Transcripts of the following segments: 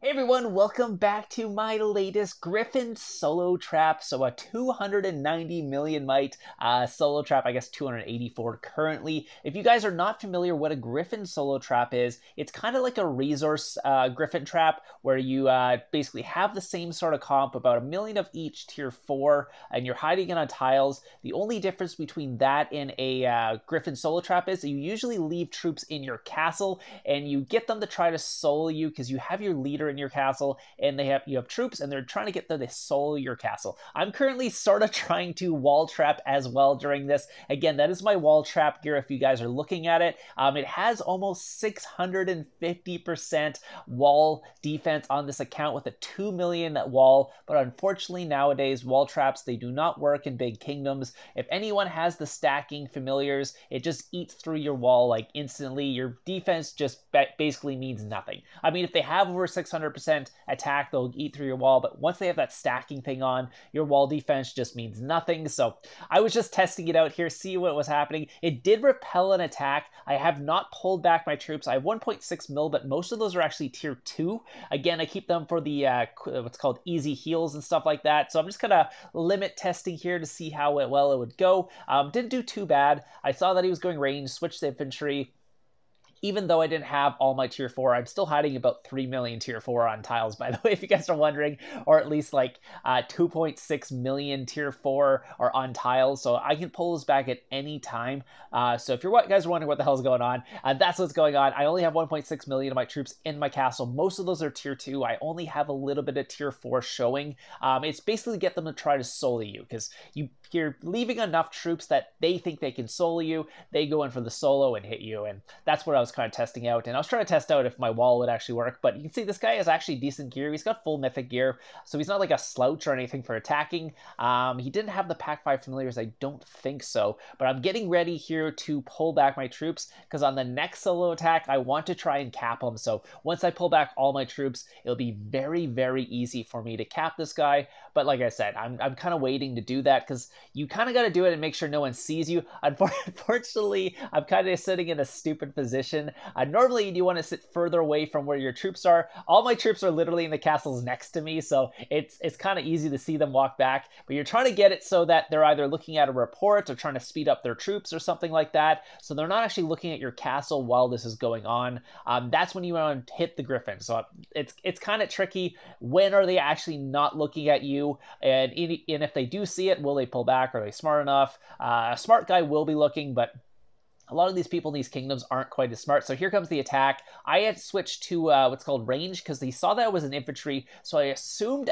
Hey everyone, welcome back to my latest Griffin solo trap. So a 290 million mite solo trap, I guess 284 currently. If you guys are not familiar what a Griffin solo trap is, it's kind of like a resource Griffin trap where you basically have the same sort of comp, about a million of each tier 4, and you're hiding it on tiles. The only difference between that and a Griffin solo trap is that you usually leave troops in your castle and you get them to try to solo you because you have your leader in your castle and you have troops and they're trying to get them to solo your castle. I'm currently sort of trying to wall trap as well during this. Again, that is my wall trap gear if you guys are looking at it. It has almost 650% wall defense on this account with a 2 million wall, but unfortunately nowadays wall traps, they do not work in big kingdoms. If anyone has the stacking familiars, it just eats through your wall like instantly. Your defense just basically means nothing. I mean, if they have over 600% attack, they'll eat through your wall, but once they have that stacking thing on, your wall defense just means nothing. So I was just testing it out here, see what was happening. It did repel an attack. I have not pulled back my troops. I have 1.6 mil, but most of those are actually tier 2. Again, I keep them for the what's called easy heals and stuff like that. So I'm just kind of limit testing here to see how well it would go. Didn't do too bad. I saw that he was going range, switched to infantry. Even though I didn't have all my tier 4, I'm still hiding about 3 million tier 4 on tiles, by the way, if you guys are wondering, or at least like 2.6 million tier 4 are on tiles, so I can pull this back at any time. So if you guys are wondering what the hell is going on, that's what's going on. I only have 1.6 million of my troops in my castle. Most of those are tier 2. I only have a little bit of tier 4 showing. It's basically get them to try to solo you, because you're leaving enough troops that they think they can solo you, they go in for the solo and hit you, and that's what I was kind of testing out. And I was trying to test out if my wall would actually work, but you can see this guy has actually decent gear. He's got full mythic gear, so he's not like a slouch or anything for attacking. He didn't have the pack 5 familiars, I don't think so, but I'm getting ready here to pull back my troops because on the next solo attack I want to try and cap him. So once I pull back all my troops, it'll be very, very easy for me to cap this guy. But like I said, I'm kind of waiting to do that because you kind of got to do it and make sure no one sees you. Unfortunately, I'm kind of sitting in a stupid position. Normally, you want to sit further away from where your troops are. All my troops are literally in the castles next to me, so it's kind of easy to see them walk back. But you're trying to get it so that they're either looking at a report or trying to speed up their troops or something like that. So they're not actually looking at your castle while this is going on. That's when you want to hit the Griffin. So it's kind of tricky. When are they actually not looking at you? And if they do see it, will they pull back? Are they smart enough? A smart guy will be looking, but a lot of these people in these kingdoms aren't quite as smart. So here comes the attack. I had switched to what's called range because he saw that it was an infantry. So I assumed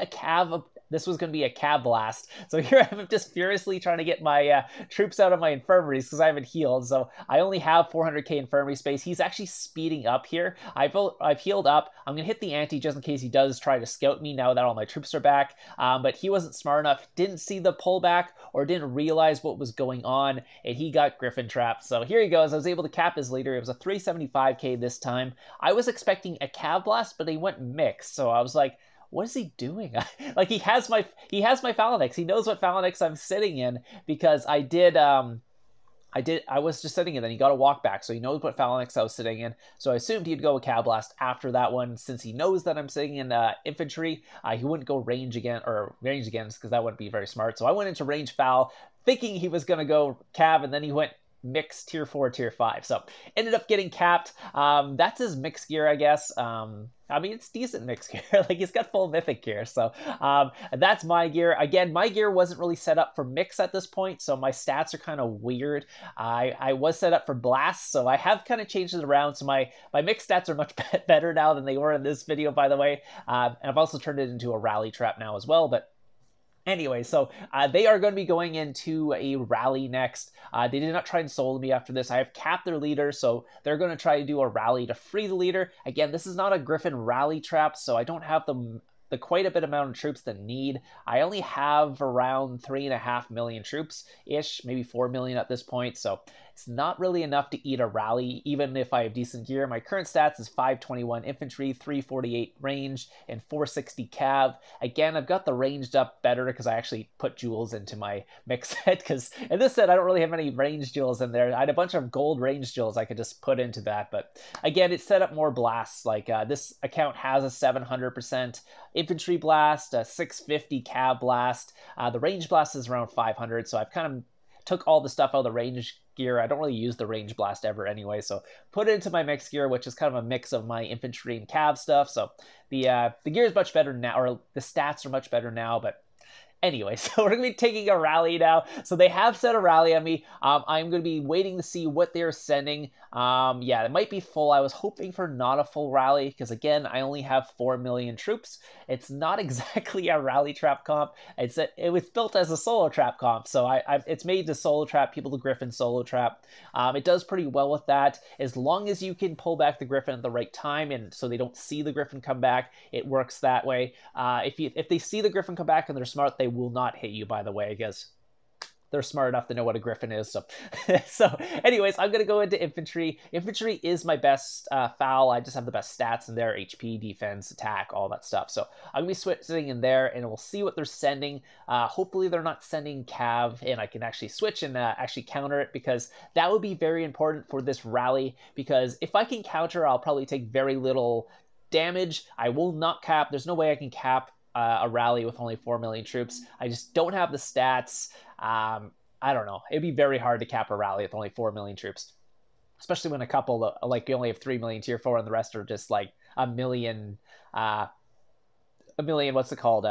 this was going to be a cav blast. So here I'm just furiously trying to get my troops out of my infirmaries because I haven't healed. So I only have 400k infirmary space. He's actually speeding up here. I've healed up. I'm going to hit the ante just in case he does try to scout me now that all my troops are back. But he wasn't smart enough, didn't see the pullback or didn't realize what was going on, and he got Griffin trapped. So here he goes. I was able to cap his leader. It was a 375k this time. I was expecting a cav blast, but he went mixed. So I was like, what is he doing? Like he has my phalanx. He knows what phalanx I'm sitting in because I was just sitting in, then he got a walk back, so he knows what phalanx I was sitting in. So I assumed he'd go with cav blast after that one, since he knows that I'm sitting in infantry. He wouldn't go range against because that wouldn't be very smart. So I went into range foul, thinking he was gonna go cav, and then he went mixed tier 4, tier 5. So ended up getting capped. That's his mix gear, I guess. I mean, it's decent mix gear. Like, he's got full mythic gear. So that's my gear. Again, my gear wasn't really set up for mix at this point, so my stats are kind of weird. I was set up for blast, so I have kind of changed it around. So my mix stats are much better now than they were in this video, by the way. And I've also turned it into a rally trap now as well, but anyway, so they are going to be going into a rally next. They did not try and solo me after this. I have capped their leader, so they're going to try to do a rally to free the leader. Again, this is not a Griffin rally trap, so I don't have the quite a bit amount of troops that need. I only have around 3.5 million troops-ish, maybe 4 million at this point, so It's not really enough to eat a rally, even if I have decent gear. My current stats is 521 infantry, 348 range, and 460 cav. Again, I've got the ranged up better because I actually put jewels into my mix set, because in this set I don't really have any range jewels in there. I had a bunch of gold range jewels I could just put into that, but again, it set up more blasts. Like this account has a 700% infantry blast, a 650 cav blast. The range blast is around 500, so I've kind of took all the stuff out of the range gear. I don't really use the range blast ever anyway, so put it into my mix gear, which is kind of a mix of my infantry and cav stuff. So the gear is much better now, or the stats are much better now, but anyway, so we're going to be taking a rally now. So they have set a rally on me. I'm going to be waiting to see what they're sending. Yeah, it might be full. I was hoping for not a full rally because, again, I only have 4 million troops. It's not exactly a rally trap comp. It was built as a solo trap comp, so it's made to solo trap people to Griffin solo trap. It does pretty well with that. As long as you can pull back the Griffin at the right time and so they don't see the Griffin come back, it works that way. If they see the Griffin come back and they're smart, they will not hit you, by the way, because they're smart enough to know what a Griffin is. So, anyways, I'm going to go into infantry. Infantry is my best foul. I just have the best stats in there, HP, defense, attack, all that stuff. So I'm going to be switching in there, and we'll see what they're sending. Hopefully they're not sending cav, and I can actually switch and actually counter it, because that would be very important for this rally, because if I can counter, I'll probably take very little damage. I will not cap. There's no way I can cap a rally with only 4 million troops. I just don't have the stats. I don't know. It'd be very hard to cap a rally with only 4 million troops, especially when a couple, like, you only have 3 million tier 4 and the rest are just like a million, what's it called?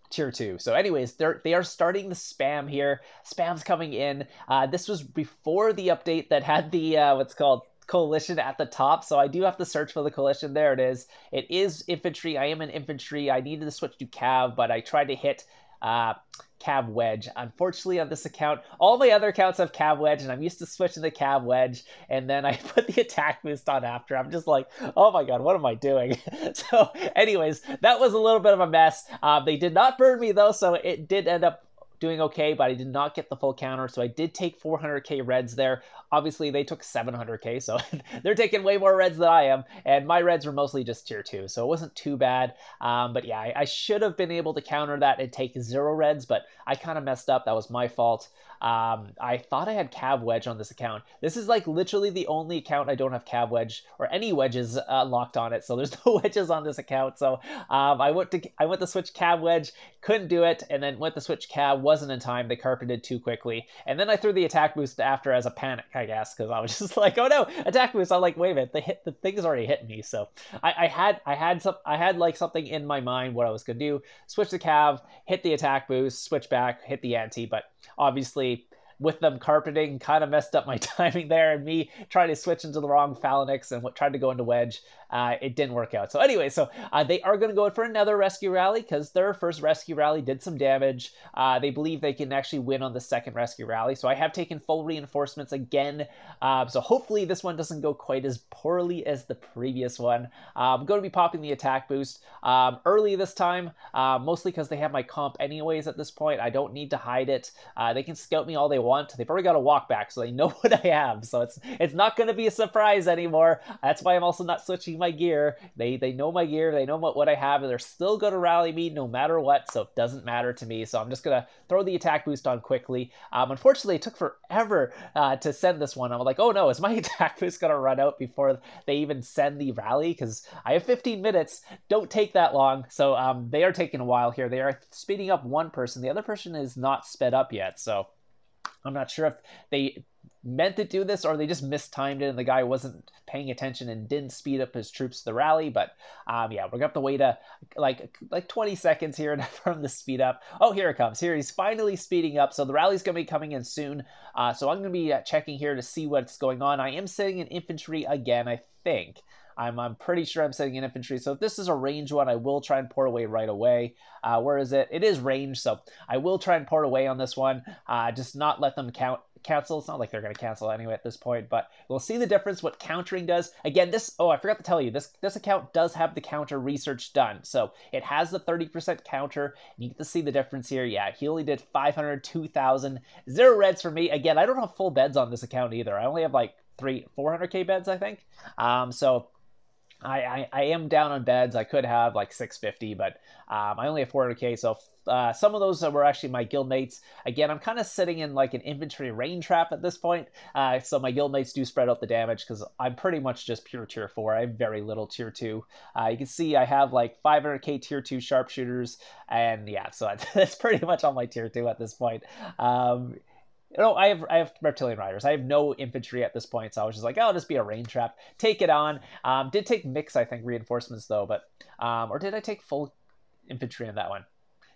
Tier 2. So anyways, they are starting the spam here. Spam's coming in. This was before the update that had the, what's called, coalition at the top, so I do have to search for the coalition. There it is. It is infantry. I am an infantry. I needed to switch to cav, but I tried to hit cav wedge. Unfortunately, on this account, all my other accounts have cav wedge, and I'm used to switching to cav wedge, and then I put the attack boost on after. I'm just like, oh my god, what am I doing? So anyways, that was a little bit of a mess. They did not burn me though, so it did end up doing okay, but I did not get the full counter, so I did take 400k reds there. Obviously, they took 700k, so they're taking way more reds than I am, and my reds were mostly just tier 2, so it wasn't too bad. But yeah, I should have been able to counter that and take 0 reds, but I kind of messed up. That was my fault. I thought I had cav wedge on this account. This is like literally the only account I don't have cav wedge or any wedges locked on it, so there's no wedges on this account. So I went to switch cav wedge, couldn't do it, and then went to switch cav, wasn't in time. They carpeted too quickly, and then I threw the attack boost after as a panic, I guess, because I was just like, oh no, attack boost. I'm like, wait a minute, the thing's already hit me. So I had like something in my mind what I was gonna do: switch the cav, hit the attack boost, switch back, hit the anti, but obviously with them carpeting kind of messed up my timing there, and me trying to switch into the wrong phalanx and tried to go into wedge. It didn't work out. So anyway, they are going to go in for another rescue rally because their first rescue rally did some damage. They believe they can actually win on the second rescue rally. So I have taken full reinforcements again. So hopefully this one doesn't go quite as poorly as the previous one. I'm going to be popping the attack boost early this time, mostly because they have my comp anyways at this point. I don't need to hide it. They can scout me all they want. They've already got a walk back, so they know what I have. So it's not going to be a surprise anymore. That's why I'm also not switching my gear. They know my gear. They know what I have, and they're still going to rally me no matter what, so it doesn't matter to me. So I'm just going to throw the attack boost on quickly. Unfortunately, it took forever to send this one. I'm like, oh no, is my attack boost going to run out before they even send the rally? Because I have 15 minutes. Don't take that long. So they are taking a while here. They are speeding up one person. The other person is not sped up yet, so I'm not sure if they meant to do this or they just mistimed it and the guy wasn't paying attention and didn't speed up his troops to the rally. But yeah, we're gonna have to wait like 20 seconds here for him to speed up. Oh, here it comes. Here he's finally speeding up. So the rally's gonna be coming in soon. So I'm gonna be checking here to see what's going on. I am sitting in infantry again, I think. I'm pretty sure I'm setting in infantry. So if this is a range one, I will try and port away right away. Where is it? It is range, so I will try and port away on this one. Just not let them cancel. It's not like they're going to cancel anyway at this point, but we'll see the difference what countering does. Again, this, oh, I forgot to tell you, this account does have the counter research done. So it has the 30% counter. You get to see the difference here. Yeah, he only did 502,000. 0 reds for me. Again, I don't have full beds on this account either. I only have like 400k beds, I think. So I am down on beds. I could have like 650, but I only have 400k, so some of those were actually my guildmates. Again, I'm kind of sitting in like an infantry rain trap at this point, so my guildmates do spread out the damage because I'm pretty much just pure tier 4. I have very little tier 2. You can see I have like 500k tier 2 sharpshooters, and yeah, so that's pretty much all my tier 2 at this point. No, I have reptilian riders. I have no infantry at this point, so I was just like, oh, I'll just be a rain trap. Take it on. Did take mix, I think, reinforcements though, but or did I take full infantry in that one?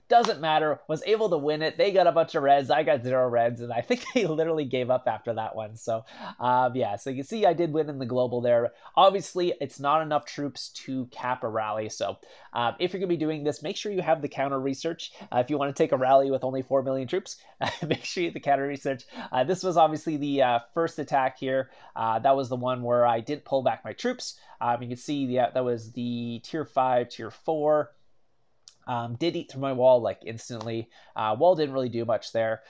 Doesn't matter. Was able to win it. They got a bunch of reds. I got 0 reds, and I think they literally gave up after that one. So, yeah. So you can see I did win in the global there. Obviously, it's not enough troops to cap a rally. So, if you're going to be doing this, make sure you have the counter research. If you want to take a rally with only 4 million troops, make sure you have the counter research. This was obviously the first attack here. That was the one where I didn't pull back my troops. You can see that was the tier 5, tier 4. Did eat through my wall like instantly. Wall didn't really do much there.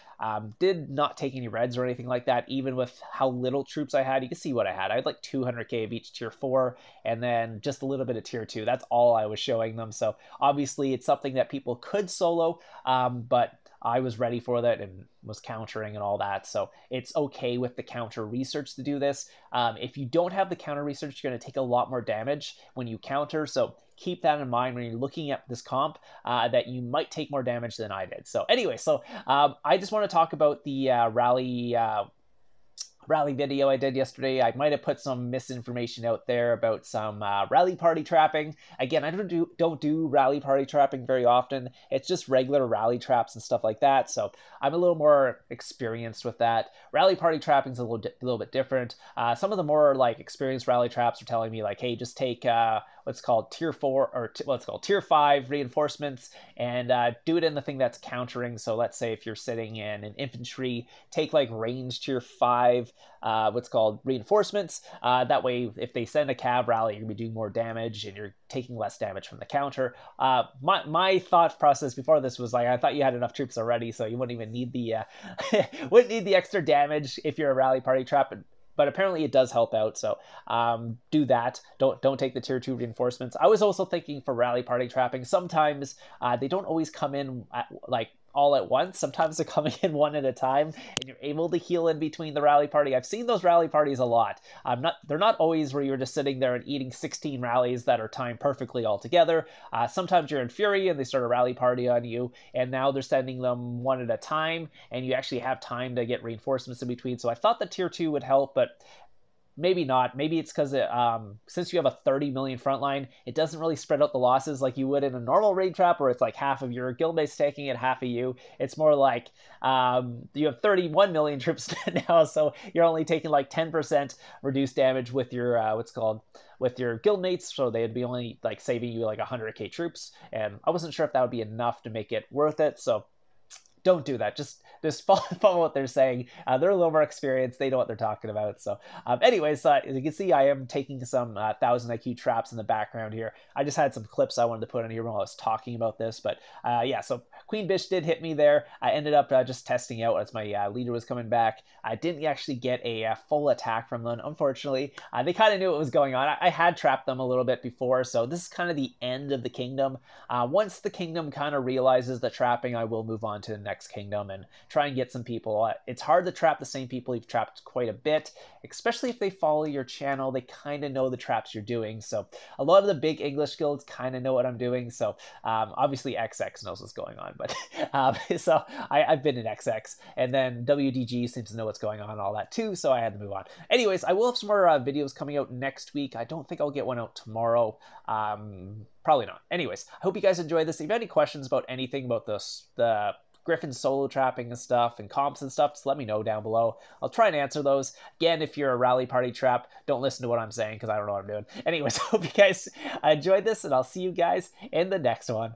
Did not take any reds or anything like that, even with how little troops I had. You can see what I had. I had like 200k of each tier 4, and then just a little bit of tier 2. That's all I was showing them. So obviously it's something that people could solo, but I was ready for that and was countering and all that. So it's okay with the counter research to do this. If you don't have the counter research, you're going to take a lot more damage when you counter. So keep that in mind when you're looking at this comp, that you might take more damage than I did. So anyway, I just want to talk about the rally video I did yesterday. I might have put some misinformation out there about some rally party trapping. Again, I don't do rally party trapping very often. It's just regular rally traps and stuff like that. So I'm a little more experienced with that. Rally party trapping is a little bit different. Some of the more like experienced rally traps are telling me like, hey, just take what's called tier 4 or what's called tier 5 reinforcements and do it in the thing that's countering. So let's say if you're sitting in an infantry, take like range tier 5 what's called reinforcements. That way, if they send a cav rally, you're gonna be doing more damage and you're taking less damage from the counter. My thought process before this was like, I thought you had enough troops already, so you wouldn't even need the wouldn't need the extra damage if you're a rally party trap. But apparently it does help out, so do that. Don't take the tier 2 reinforcements. I was also thinking for rally party trapping, sometimes they don't always come in at, like all at once. Sometimes they're coming in one at a time, and you're able to heal in between the rally party. I've seen those rally parties a lot. They're not always where you're just sitting there and eating 16 rallies that are timed perfectly all together. Sometimes you're in Fury and they start a rally party on you, and now they're sending them one at a time, and you actually have time to get reinforcements in between. So I thought the tier 2 would help, but maybe not. Maybe it's because since you have a 30 million frontline, it doesn't really spread out the losses like you would in a normal raid trap where it's like half of your guildmates taking it, half of you. It's more like you have 31 million troops now, so you're only taking like 10% reduced damage with your with your guildmates, so they'd be only like saving you like 100k troops, and I wasn't sure if that would be enough to make it worth it, so don't do that. Just follow what they're saying. They're a little more experienced. They know what they're talking about. So anyways, as you can see, I am taking some 1000 IQ traps in the background here. I just had some clips I wanted to put in here while I was talking about this. But yeah, so Queen Bish did hit me there. I ended up just testing out as my leader was coming back. I didn't actually get a full attack from them, unfortunately. They kind of knew what was going on. I had trapped them a little bit before, so this is kind of the end of the kingdom. Once the kingdom kind of realizes the trapping, I will move on to the next kingdom and try and get some people. It's hard to trap the same people you've trapped quite a bit, especially if they follow your channel. They kind of know the traps you're doing. So a lot of the big English guilds kind of know what I'm doing. So obviously XX knows what's going on, but so I've been in XX, and then WDG seems to know what's going on and all that too. So I had to move on. Anyways, I will have some more videos coming out next week. I don't think I'll get one out tomorrow. Probably not. Anyways, I hope you guys enjoyed this. If you have any questions about anything about the Griffin solo trapping and stuff and comps and stuff, just let me know down below. I'll try and answer those. Again, if you're a rally party trap, don't listen to what I'm saying because I don't know what I'm doing. Anyways, I hope you guys enjoyed this, and I'll see you guys in the next one.